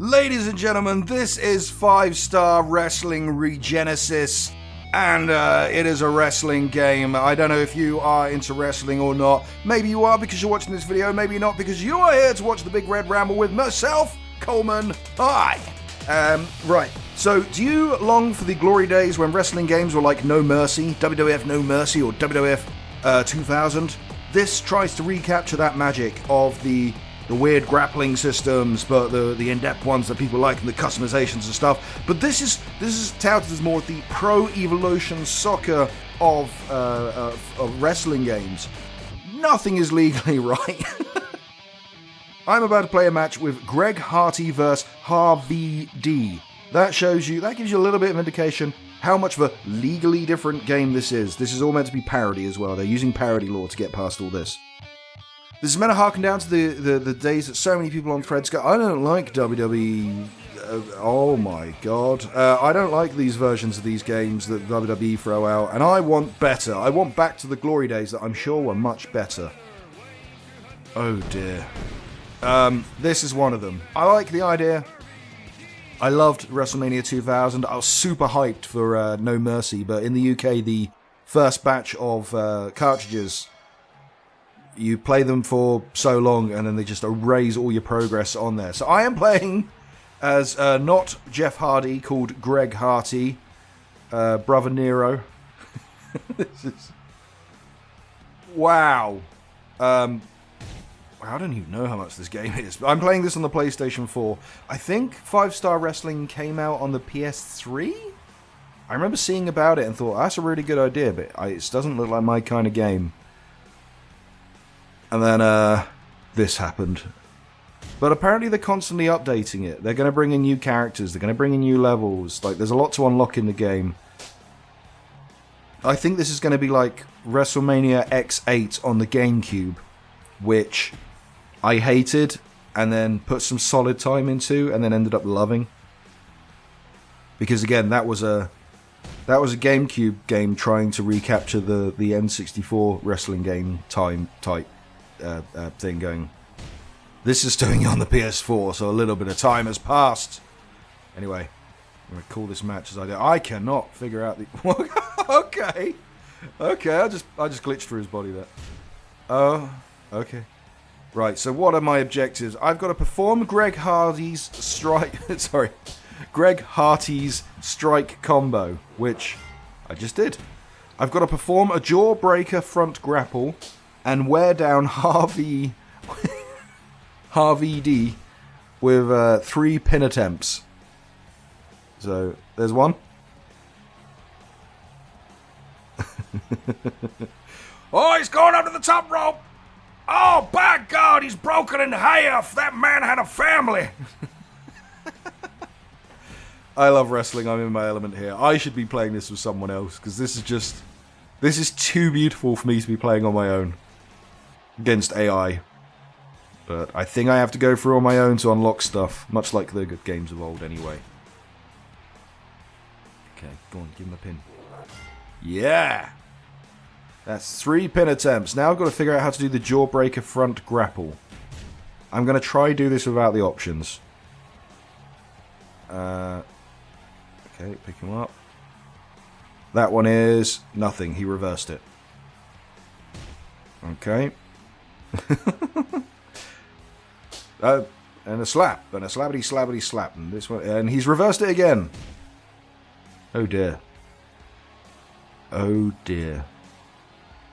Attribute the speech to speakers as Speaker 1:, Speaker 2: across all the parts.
Speaker 1: Ladies and gentlemen, this is 5-Star Wrestling ReGenesis, and it is a wrestling game. I don't know if you are into wrestling or not. Maybe you are because you're watching this video, maybe not because you are here to watch the Big Red Ramble with myself, Coleman. Hi! Right, so do you long for the glory days when wrestling games were like No Mercy, WWF No Mercy, or WWF 2000? This tries to recapture that magic of the weird grappling systems, but the in-depth ones that people like, and the customizations and stuff. But this is touted as more of the Pro Evolution Soccer of wrestling games. Nothing is legally right. I'm about to play a match with Greg Harty vs. RVD. That gives you a little bit of indication how much of a legally different game this is. This is all meant to be parody as well. They're using parody law to get past all this. This is meant to harken down to the days that so many people on threads go, I don't like WWE. Oh my god. I don't like these versions of these games that WWE throw out, and I want better. I want back to the glory days that I'm sure were much better. Oh dear. This is one of them. I like the idea. I loved WrestleMania 2000. I was super hyped for No Mercy, but in the UK, the first batch of cartridges, you play them for so long and then they just erase all your progress on there. So I am playing as not Jeff Hardy, called Greg Harty, Brother Nero. This is... Wow. I don't even know how much this game is. I'm playing this on the PlayStation 4. I think 5-Star Wrestling came out on the PS3? I remember seeing about it and thought, that's a really good idea, but it doesn't look like my kind of game. And then this happened. But apparently they're constantly updating it. They're going to bring in new characters. They're going to bring in new levels. Like, there's a lot to unlock in the game. I think this is going to be like WrestleMania X8 on the GameCube, which I hated and then put some solid time into and then ended up loving. Because again, that was a GameCube game trying to recapture the N64 wrestling game type thing going. This is doing it on the PS4, so a little bit of time has passed. Anyway, I'm going to call this match as I do. I cannot figure out the... Okay, I just glitched through his body there. Oh, okay. Right, so what are my objectives? I've got to perform Greg Hardy's strike... Sorry. Greg Harty's strike combo, which I just did. I've got to perform a jawbreaker front grapple and wear down RVD with 3 pin attempts. So, there's one. Oh, he's going up to the top rope! Oh, by God, he's broken in half! That man had a family! I love wrestling, I'm in my element here. I should be playing this with someone else, because this is too beautiful for me to be playing on my own. Against AI. But I think I have to go through on my own to unlock stuff, much like the good games of old anyway. Okay, go on, give him a pin. Yeah! That's 3 pin attempts. Now I've got to figure out how to do the jawbreaker front grapple. I'm going to try do this without the options. Okay, pick him up. That one is nothing. He reversed it. Okay. And a slap. And a slappity slap. And this one, and he's reversed it again. Oh dear. Oh dear.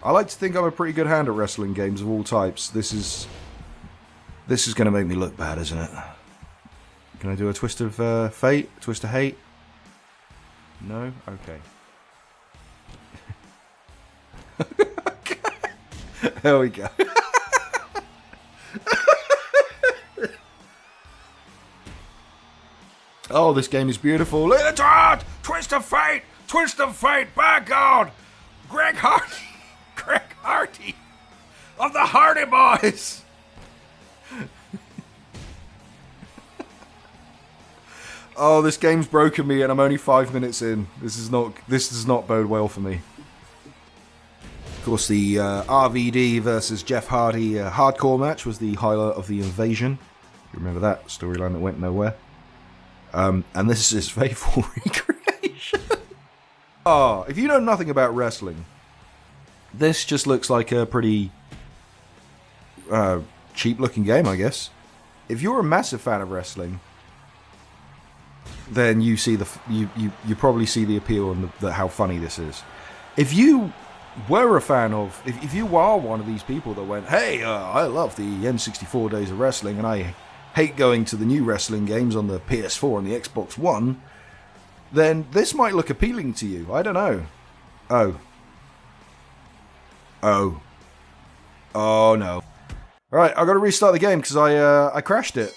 Speaker 1: I like to think I'm a pretty good hand at wrestling games of all types. This is going to make me look bad, isn't it? Can I do a twist of fate? Twist of hate? No? Okay. There we go. Oh, this game is beautiful. Look at that! Twist of fate! Twist of fate! By God! Greg Harty! Greg Harty! Of the Hardy Boys! Oh, this game's broken me and I'm only 5 minutes in. This does not bode well for me. Of course, the RVD versus Jeff Hardy hardcore match was the highlight of the invasion. You remember that storyline that went nowhere? And this is faithful recreation. Oh, if you know nothing about wrestling, this just looks like a pretty cheap-looking game, I guess. If you're a massive fan of wrestling, then you see you probably see the appeal and how funny this is. If you were a fan of, if you are one of these people that went, hey, I love the N64 days of wrestling, and I hate going to the new wrestling games on the PS4 and the Xbox One, then this might look appealing to you. I don't know. Oh no. Alright, I've got to restart the game because I crashed it.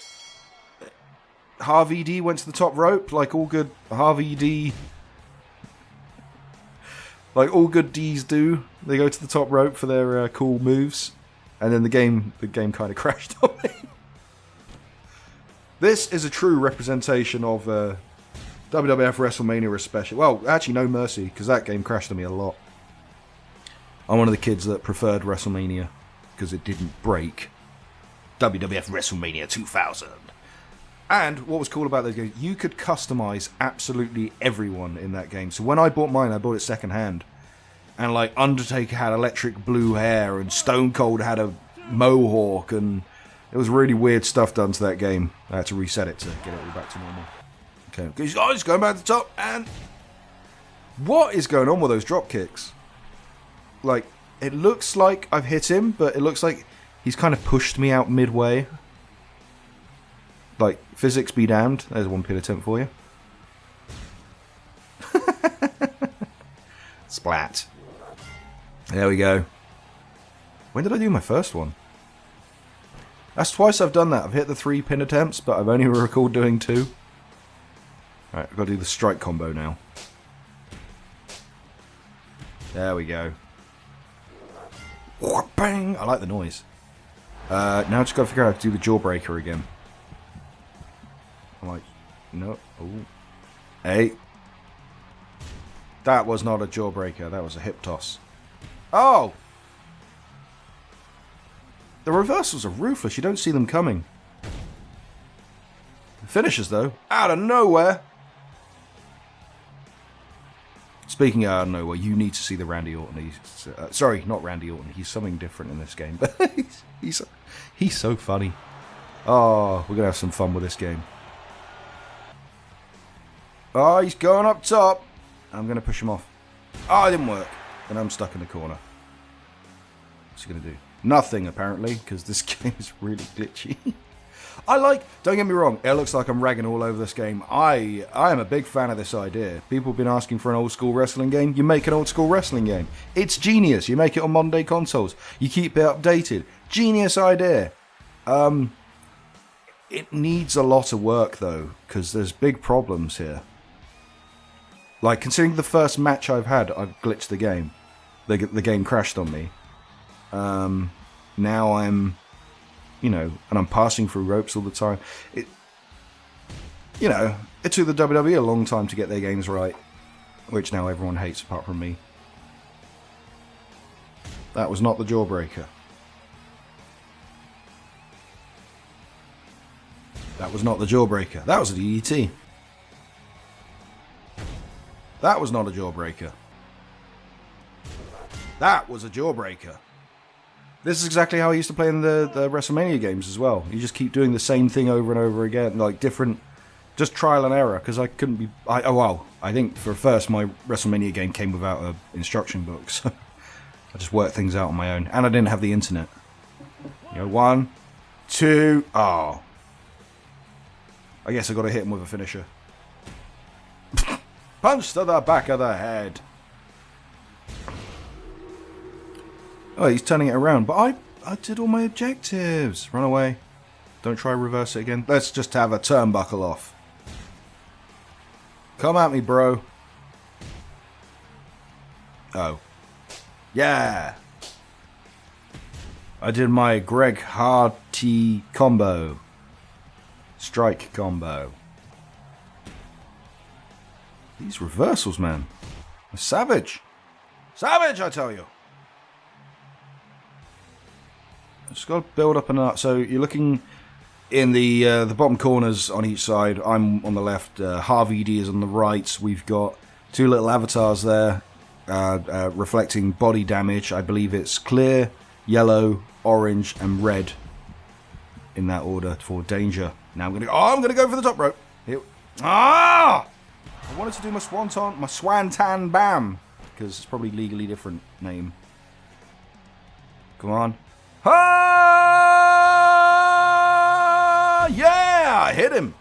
Speaker 1: Harvey D went to the top rope, like all good Harvey D. Like all good Ds do. They go to the top rope for their cool moves. And then the game kind of crashed on me. This is a true representation of WWF WrestleMania especially. Well, actually No Mercy, because that game crashed on me a lot. I'm one of the kids that preferred WrestleMania because it didn't break. WWF WrestleMania 2000. And what was cool about those games, you could customize absolutely everyone in that game. So when I bought mine, I bought it secondhand. And like Undertaker had electric blue hair and Stone Cold had a mohawk, and it was really weird stuff done to that game. I had to reset it to get it all back to normal. Okay, guys, going back to the top, and what is going on with those drop kicks? Like, it looks like I've hit him, but it looks like he's kind of pushed me out midway. Like, physics be damned. There's one pin attempt for you. Splat. There we go. When did I do my first one? That's twice I've done that. I've hit the 3 pin attempts, but I've only recalled doing 2. Alright, I've got to do the strike combo now. There we go. Bang! I like the noise. Now I've just got to figure out how to do the jawbreaker again. I'm like, no. Ooh. Hey. That was not a jawbreaker. That was a hip toss. Oh! The reversals are ruthless. You don't see them coming. The finishes, though, out of nowhere. Speaking of out of nowhere, you need to see the Randy Orton. Sorry, not Randy Orton. He's something different in this game, but he's so funny. Oh, we're gonna have some fun with this game. Oh, he's going up top. I'm gonna push him off. Oh, it didn't work. And I'm stuck in the corner. What's he gonna do? Nothing, apparently, because this game is really glitchy. Don't get me wrong, it looks like I'm ragging all over this game. I am a big fan of this idea. People have been asking for an old school wrestling game. You make an old school wrestling game. It's genius. You make it on modern day consoles. You keep it updated. Genius idea. It needs a lot of work, though, because there's big problems here. Like, considering the first match I've had, I've glitched the game. The game crashed on me. Now I'm, and I'm passing through ropes all the time. It took the WWE a long time to get their games right, which now everyone hates apart from me. That was not the jawbreaker. That was not the jawbreaker. That was a DDT. That was not a jawbreaker. That was a jawbreaker. This is exactly how I used to play in the WrestleMania games as well. You just keep doing the same thing over and over again, like different, just trial and error, because I couldn't be... I think for first my WrestleMania game came without an instruction book, so I just worked things out on my own, and I didn't have the internet. 1, 2, oh. I guess I got to hit him with a finisher. Punch to the back of the head. Oh, he's turning it around. But I did all my objectives. Run away. Don't try reverse it again. Let's just have a turnbuckle off. Come at me, bro. Oh. Yeah. I did my Greg Hardy combo. Strike combo. These reversals, man. They're savage. Savage, I tell you. Just got to build up and up. So you're looking in the bottom corners on each side, I'm on the left, Harvey D is on the right. We've got two little avatars there reflecting body damage. I believe it's clear, yellow, orange, and red in that order for danger. Now I'm gonna go for the top rope. Here. I wanted to do my Swantan Bam, because it's probably legally different name. Come on. Yeah, I hit him.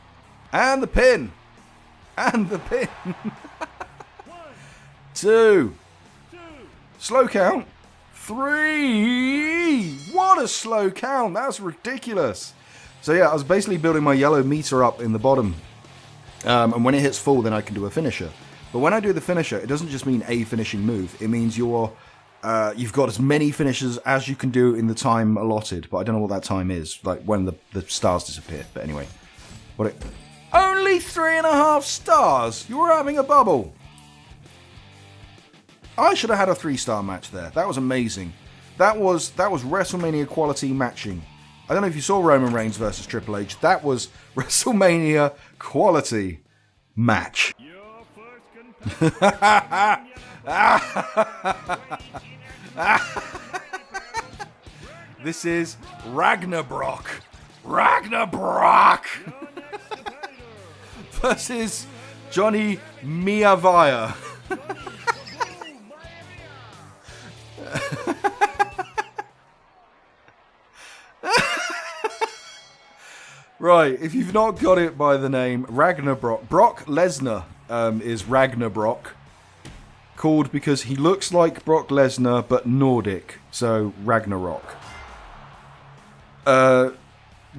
Speaker 1: And the pin. And the pin. 2. Slow count. 3. What a slow count. That's ridiculous. So yeah, I was basically building my yellow meter up in the bottom. And when it hits full, then I can do a finisher. But when I do the finisher, it doesn't just mean a finishing move. It means you've got as many finishes as you can do in the time allotted. But I don't know what that time is, like when the stars disappear. But anyway. Only 3.5 stars? You were having a bubble. I should have had a 3-star match there. That was amazing. That was WrestleMania quality matching. I don't know if you saw Roman Reigns versus Triple H. That was WrestleMania quality match. This is Ragnabrök. Ragnabrök versus Johnny Miavia. Right, if you've not got it by the name, Ragnabrök. Brock Lesnar is Ragnabrök, called because he looks like Brock Lesnar but Nordic, so Ragnarok.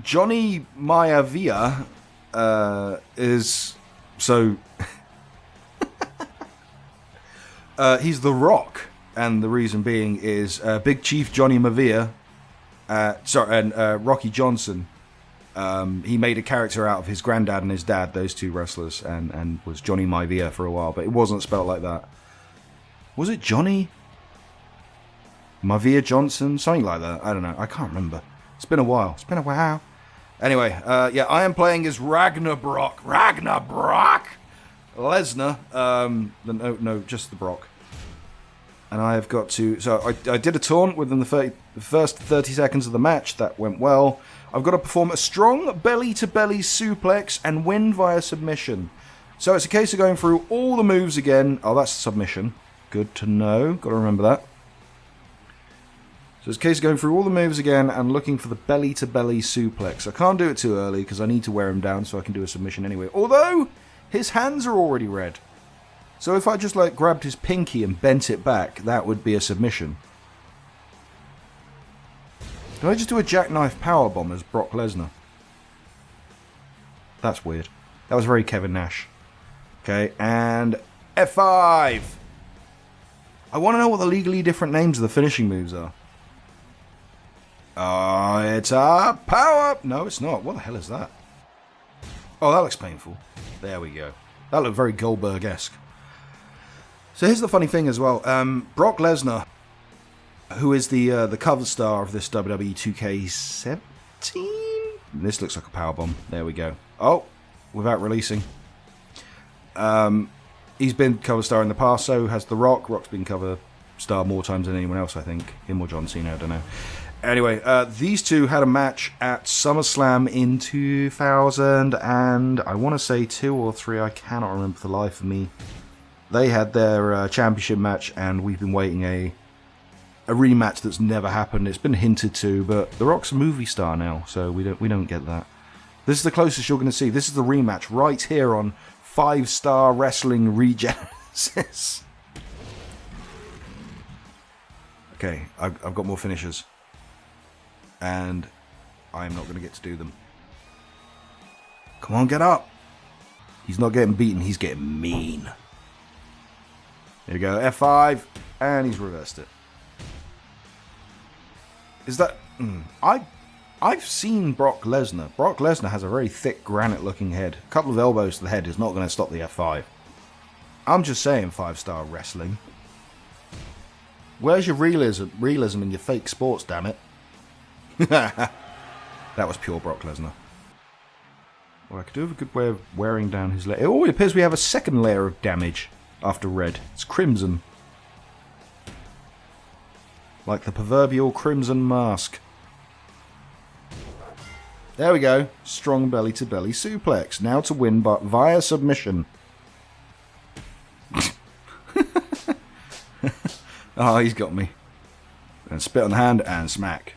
Speaker 1: Johnny Maivia is so he's The Rock, and the reason being is Big Chief Johnny Maivia, and Rocky Johnson. He made a character out of his granddad and his dad, those two wrestlers, and was Johnny Maivia for a while, but it wasn't spelled like that. Was it Johnny Maivia Johnson? Something like that. I don't know. I can't remember. It's been a while. Anyway, yeah, I am playing as Ragnabrök. Ragnabrök Lesnar. No, just the Brock. And I have got to... So I did a taunt within the first 30 seconds of the match. That went well. I've got to perform a strong belly-to-belly suplex and win via submission. So it's a case of going through all the moves again. Oh, that's submission. Good to know. Got to remember that. So it's a case of going through all the moves again and looking for the belly-to-belly suplex. I can't do it too early because I need to wear him down so I can do a submission anyway. Although, his hands are already red. So if I just grabbed his pinky and bent it back, that would be a submission. Did I just do a jackknife powerbomb as Brock Lesnar? That's weird. That was very Kevin Nash. Okay, and F5! I want to know what the legally different names of the finishing moves are. It's a power... No, it's not. What the hell is that? Oh, that looks painful. There we go. That looked very Goldberg-esque. So here's the funny thing as well. Brock Lesnar, who is the cover star of this WWE 2K17? This looks like a powerbomb. There we go. Oh, without releasing. He's been cover star in the past, so has The Rock. Rock's been cover star more times than anyone else, I think. Him or John Cena, I don't know. Anyway, these two had a match at SummerSlam in 2000, and I want to say 2 or 3, I cannot remember for the life of me. They had their championship match, and we've been waiting a rematch that's never happened. It's been hinted to, but The Rock's a movie star now, so we don't get that. This is the closest you're going to see. This is the rematch right here on 5-Star Wrestling ReGenesis. Okay, I've got more finishers. And I'm not going to get to do them. Come on, get up. He's not getting beaten, he's getting mean. There we go, F5, and he's reversed it. Is that... I've seen Brock Lesnar. Brock Lesnar has a very thick, granite-looking head. A couple of elbows to the head is not going to stop the F5. I'm just saying 5-Star Wrestling. Where's your realism in your fake sports, damn it? That was pure Brock Lesnar. Well, I could do have a good way of wearing down his layer. Oh, it appears we have a second layer of damage after red. It's crimson. Like the proverbial crimson mask. There we go. Strong belly-to-belly suplex. Now to win but via submission. Oh, he's got me. And spit on the hand and smack.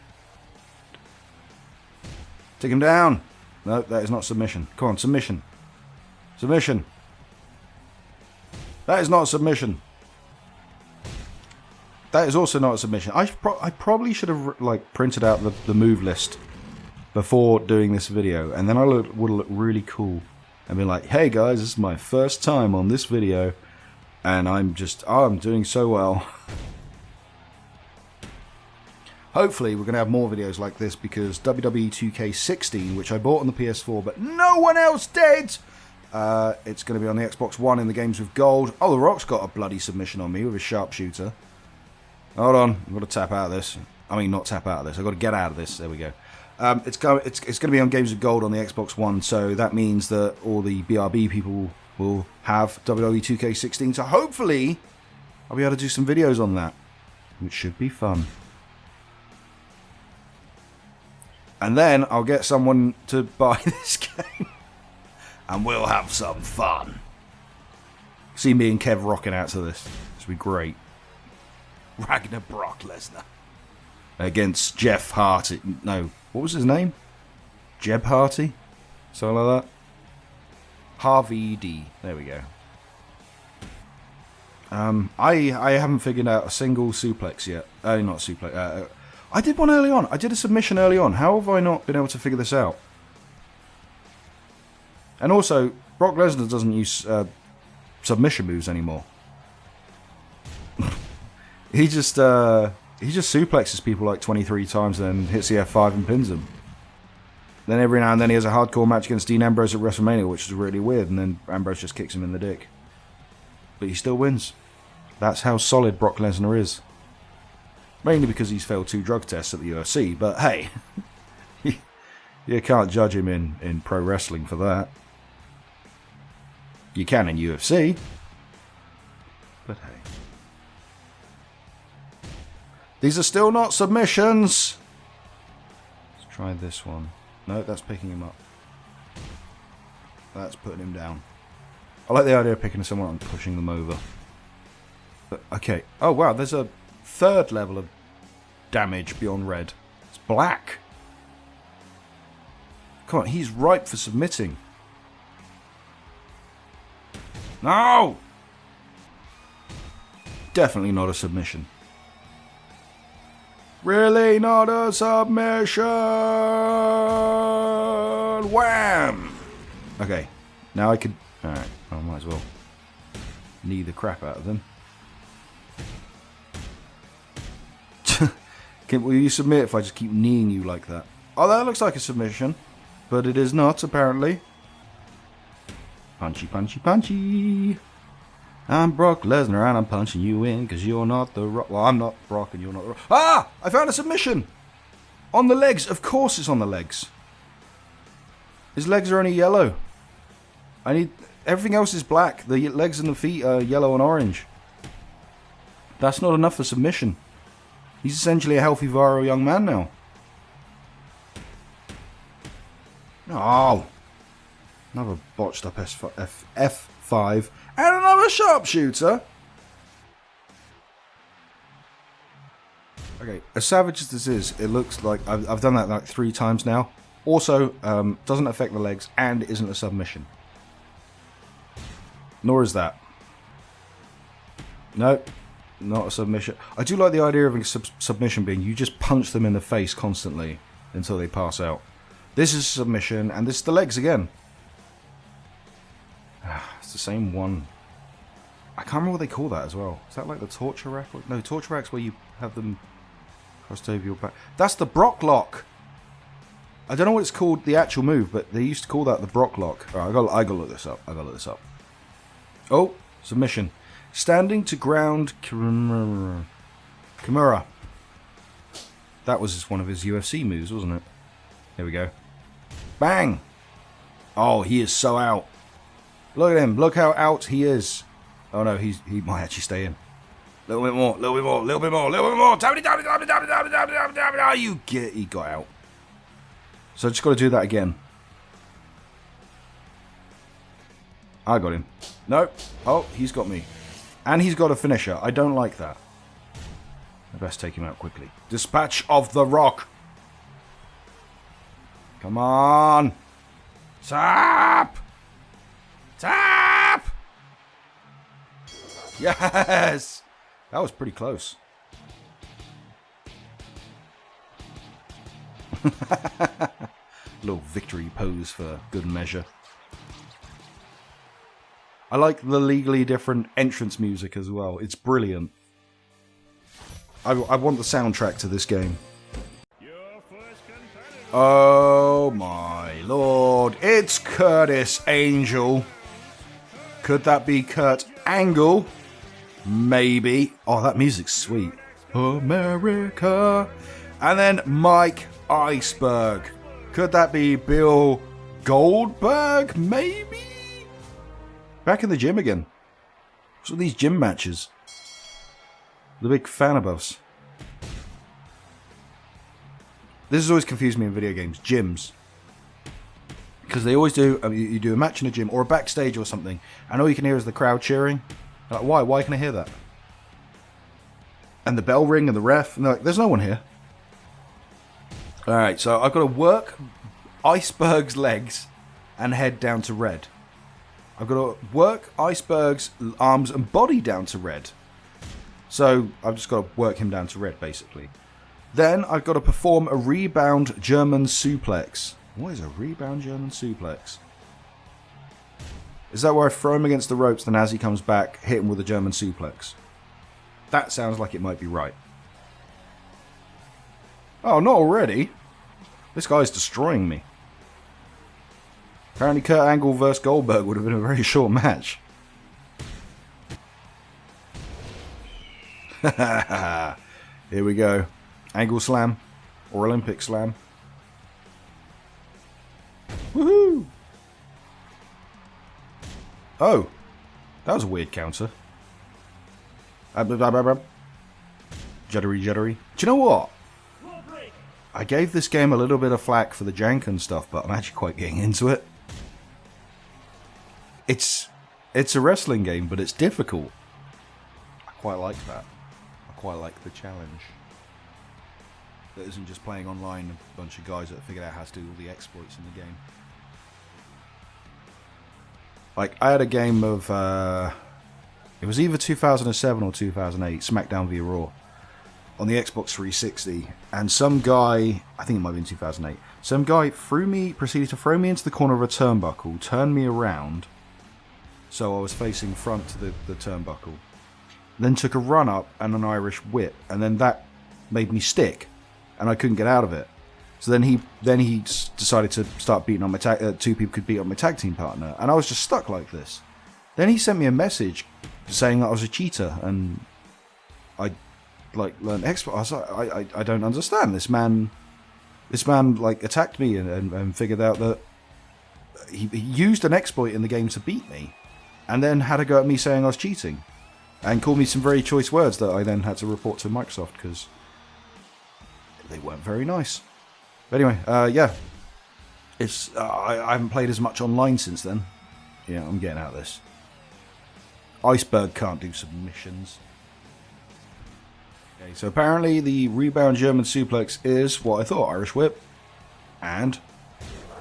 Speaker 1: Take him down. No, that is not submission. Come on, submission. Submission. That is not a submission. That is also not a submission. I probably should have like printed out the move list before doing this video, and then I would have looked really cool and been like, hey guys, this is my first time on this video, and I'm doing so well. Hopefully we're going to have more videos like this, because WWE 2K16, which I bought on the PS4 but no one else did, it's going to be on the Xbox One in the games with gold. Oh, The Rock's got a bloody submission on me with a sharpshooter. Hold on, I've got to tap out of this. I mean, not tap out of this, I've got to get out of this. There we go. It's going to be on games with gold on the Xbox One, so that means that all the BRB people will have WWE 2K16, so hopefully I'll be able to do some videos on that, which should be fun. And then I'll get someone to buy this game. And we'll have some fun. See me and Kev rocking out to this. This will be great. Ragnabrök Lesnar. Against Jeff Hardy. No, what was his name? Jeb Hardy? Something like that. Harvey D. There we go. I haven't figured out a single suplex yet. Not suplex. I did one early on. I did a submission early on. How have I not been able to figure this out? And also, Brock Lesnar doesn't use submission moves anymore. he just suplexes people like 23 times, then hits the F5 and pins them. Then every now and then he has a hardcore match against Dean Ambrose at WrestleMania, which is really weird, and then Ambrose just kicks him in the dick. But he still wins. That's how solid Brock Lesnar is. Mainly because he's failed 2 drug tests at the UFC, but hey, you can't judge him in pro wrestling for that. You can in UFC, but hey. These are still not submissions! Let's try this one. No, that's picking him up. That's putting him down. I like the idea of picking someone up and pushing them over. But, okay. Oh wow, there's a 3rd level of damage beyond red. It's black. Come on, he's ripe for submitting. No! Definitely not a submission. Really not a submission! Wham! Okay, now I could... Alright, I might as well knee the crap out of them. Will you submit if I just keep kneeing you like that? Oh, that looks like a submission. But it is not, apparently. Punchy, punchy, punchy. I'm Brock Lesnar and I'm punching you in because you're not the Rock. Well, I'm not Brock and you're not the Rock. Ah! I found a submission! On the legs. Of course it's on the legs. His legs are only yellow. I need... Everything else is black. The legs and the feet are yellow and orange. That's not enough for submission. He's essentially a healthy, viral young man now. Oh! Another botched up F5 and another sharpshooter. Okay, as savage as this is, it looks like I've done that like 3 times now. Also, doesn't affect the legs and isn't a submission. Nor is that. Nope. Not a submission. I do like the idea of a submission being you just punch them in the face constantly until they pass out. This is a submission, and this is the legs again. It's the same one. I can't remember what they call that as well. Is that like the torture rack? No, torture rack's where you have them crossed over your back. That's the Brock lock. I don't know what it's called, the actual move, but they used to call that the Brock lock. Alright, I gotta look this up. Oh, submission. Standing to ground Kimura. That was one of his UFC moves, wasn't it? Here we go. Bang! Oh, he is so out. Look at him. Look how out he is. Oh no, he might actually stay in. A little bit more, a little bit more, a little bit more, a little bit more. He got out. So I just got to do that again. I got him. No. Oh, he's got me. And he's got a finisher. I don't like that. I best take him out quickly. Dispatch of the Rock. Come on. Tap. Tap. Yes. That was pretty close. Little victory pose for good measure. I like the legally different entrance music as well. It's brilliant. I want the soundtrack to this game. Oh my lord. It's Curtis Angel. Could that be Kurt Angle? Maybe. Oh, that music's sweet. America. And then Mike Iceberg. Could that be Bill Goldberg? Maybe? Back in the gym again. What's with these gym matches? The big fan of us. This has always confused me in video games. Gyms. Because they always do, you do a match in a gym or a backstage or something, and all you can hear is the crowd cheering. Like, why? Why can I hear that? And the bell ring and the ref, and they're like, there's no one here. Alright, so I've got to work Iceberg's legs and head down to red. I've got to work Iceberg's arms and body down to red. So I've just got to work him down to red, basically. Then I've got to perform a rebound German suplex. What is a rebound German suplex? Is that where I throw him against the ropes, then as he comes back, hit him with a German suplex? That sounds like it might be right. Oh, not already. This guy's destroying me. Apparently Kurt Angle vs. Goldberg would have been a very short match. Here we go. Angle slam. Or Olympic slam. Woohoo! Oh. That was a weird counter. Juddery juddery. Do you know what? I gave this game a little bit of flack for the jank and stuff, but I'm actually quite getting into it. It's a wrestling game, but it's difficult. I quite like that. I quite like the challenge. That isn't just playing online a bunch of guys that figured out how to do all the exploits in the game. Like, I had a game of, it was either 2007 or 2008, SmackDown v Raw, on the Xbox 360, and some guy, I think it might have been 2008, some guy proceeded to throw me into the corner of a turnbuckle, turn me around, so I was facing front to the turnbuckle, then took a run up and an Irish whip, and then that made me stick, and I couldn't get out of it. So then he decided to start beating on my two people could beat on my tag team partner, and I was just stuck like this. Then he sent me a message saying that I was a cheater, and I learned expert. I was like, I don't understand. This man like attacked me and figured out that he used an exploit in the game to beat me, and then had a go at me saying I was cheating, and called me some very choice words that I then had to report to Microsoft because they weren't very nice. But anyway, yeah, it's I haven't played as much online since then. Yeah, I'm getting out of this. Iceberg can't do submissions. Okay, so apparently the rebound German suplex is what I thought, Irish whip. And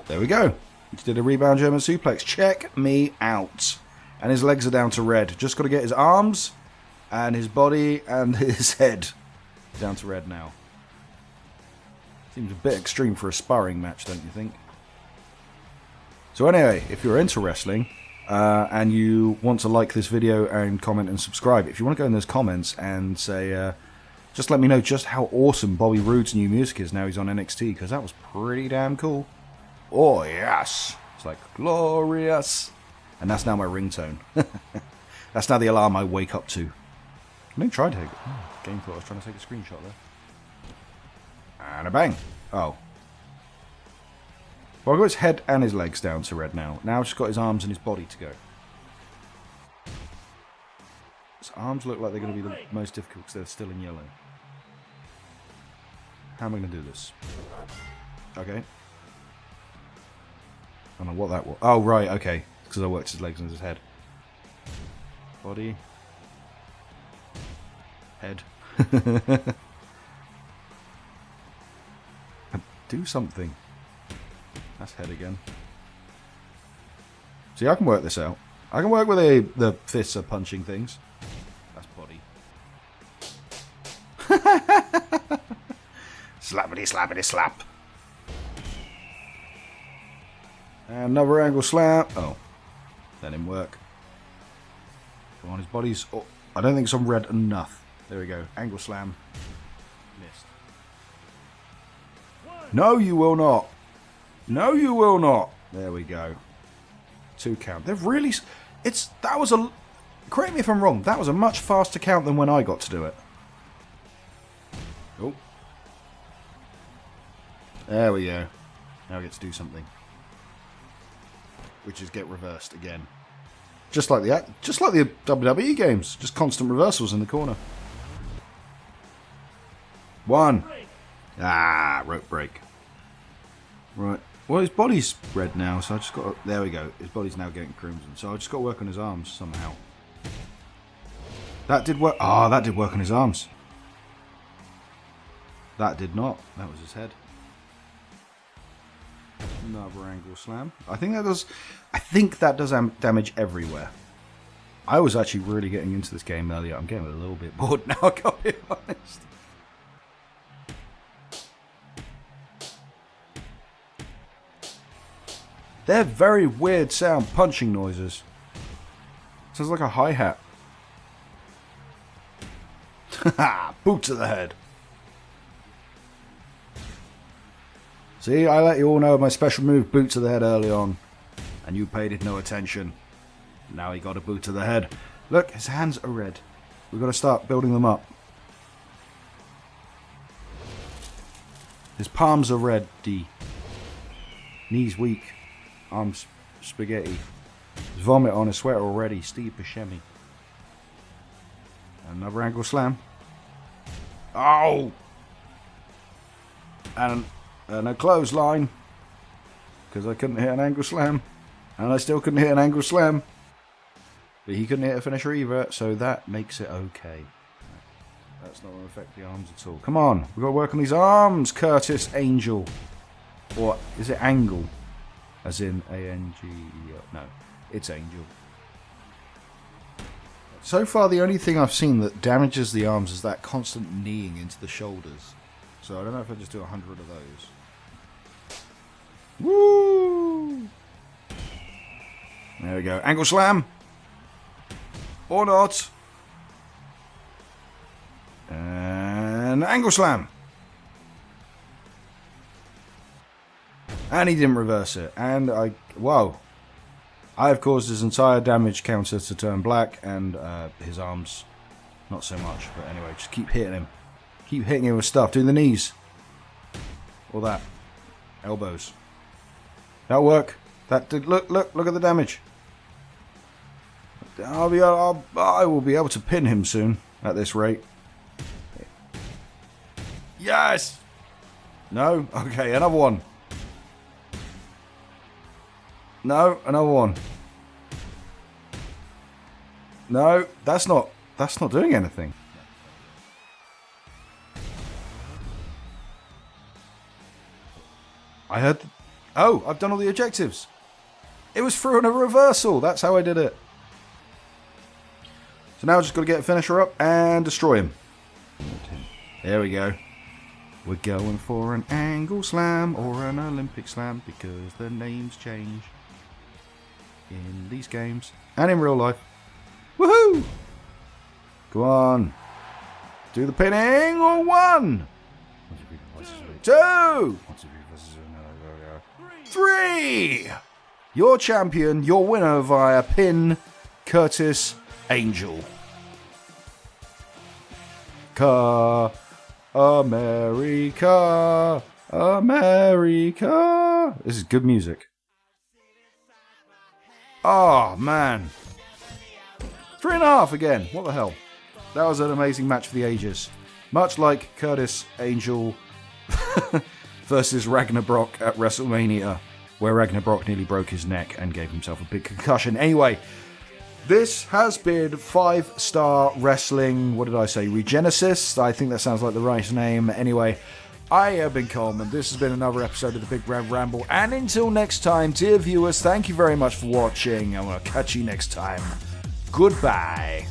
Speaker 1: there we go. He did a rebound German suplex. Check me out. And his legs are down to red. Just got to get his arms and his body and his head down to red now. Seems a bit extreme for a sparring match, don't you think? So anyway, if you're into wrestling and you want to like this video and comment and subscribe, if you want to go in those comments and say, just let me know just how awesome Bobby Roode's new music is now he's on NXT, because that was pretty damn cool. Oh yes! It's like glorious! And that's now my ringtone. That's now the alarm I wake up to. I didn't try to take it. Game thought I was trying to take a screenshot there. And a bang. Oh. Well, I've got his head and his legs down to red now. Now I've just got his arms and his body to go. His arms look like they're going to be the most difficult because they're still in yellow. How am I going to do this? Okay. I don't know what that was. Oh, right, okay. Because I worked his legs and his head. Body. Head. Do something. That's head again. See, I can work this out. I can work with the fists are punching things. That's body. Slappity, slappity, slap. And another angle slam. Oh. That didn't work. Come on, his body's... Oh, I don't think it's on red enough. There we go. Angle slam. Missed. No, you will not. No, you will not. There we go. 2 count. They've really... That was a... Correct me if I'm wrong. That was a much faster count than when I got to do it. Oh. There we go. Now I get to do something. Which is get reversed again. Just like the WWE games. Just constant reversals in the corner. 1. Ah, rope break. Right. Well, his body's red now, so I just got to... There we go. His body's now getting crimson. So I just got to work on his arms somehow. That did work. Ah, that did work on his arms. That did not. That was his head. Another angle slam. I think that does damage everywhere. I was actually really getting into this game earlier. I'm getting a little bit bored now, I gotta be honest. They're very weird sound punching noises. Sounds like a hi-hat. Haha, boot to the head. See, I let you all know my special move, boot to the head, early on. And you paid it no attention. Now he got a boot to the head. Look, his hands are red. We've got to start building them up. His palms are red, D. Knees weak. Arms spaghetti. There's vomit on his sweater already, Steve Buscemi. Another angle slam. Oh! And a clothesline. Because I couldn't hit an angle slam. And I still couldn't hit an angle slam. But he couldn't hit a finisher either, so that makes it okay. That's not going to affect the arms at all. Come on, we've got to work on these arms, Curtis Angel. Or is it Angle? As in A-N-G-E-L. No, it's Angel. So far, the only thing I've seen that damages the arms is that constant kneeing into the shoulders. So I don't know if I just do 100 of those. Woo! There we go. Angle slam! Or not. And angle slam! And he didn't reverse it. And whoa. I have caused his entire damage counter to turn black, and his arms, not so much. But anyway, just keep hitting him. Keep hitting him with stuff. Do the knees. Or that. Elbows. That'll work. That did. Look at the damage. I will be able to pin him soon at this rate. Yes! No? Okay, another one. No, another one. No, that's not doing anything. I heard... Oh, I've done all the objectives. It was through on a reversal. That's how I did it. So now I've just got to get a finisher up and destroy him. There we go. We're going for an angle slam or an Olympic slam because the names change in these games and in real life. Woohoo! Go on. Do the pinning or 1. 2. 3. Your champion, your winner via pin, Curtis Angel. America, America. This is good music. Oh, man. 3.5 again. What the hell? That was an amazing match for the ages. Much like Curtis Angel versus Ragnabrök at WrestleMania, where Ragnabrök nearly broke his neck and gave himself a big concussion. Anyway, this has been 5-Star Wrestling. What did I say? ReGenesis? I think that sounds like the right name. Anyway, I have been Coleman. This has been another episode of the Big Red Ramble. And until next time, dear viewers, thank you very much for watching. I'm going to catch you next time. Goodbye.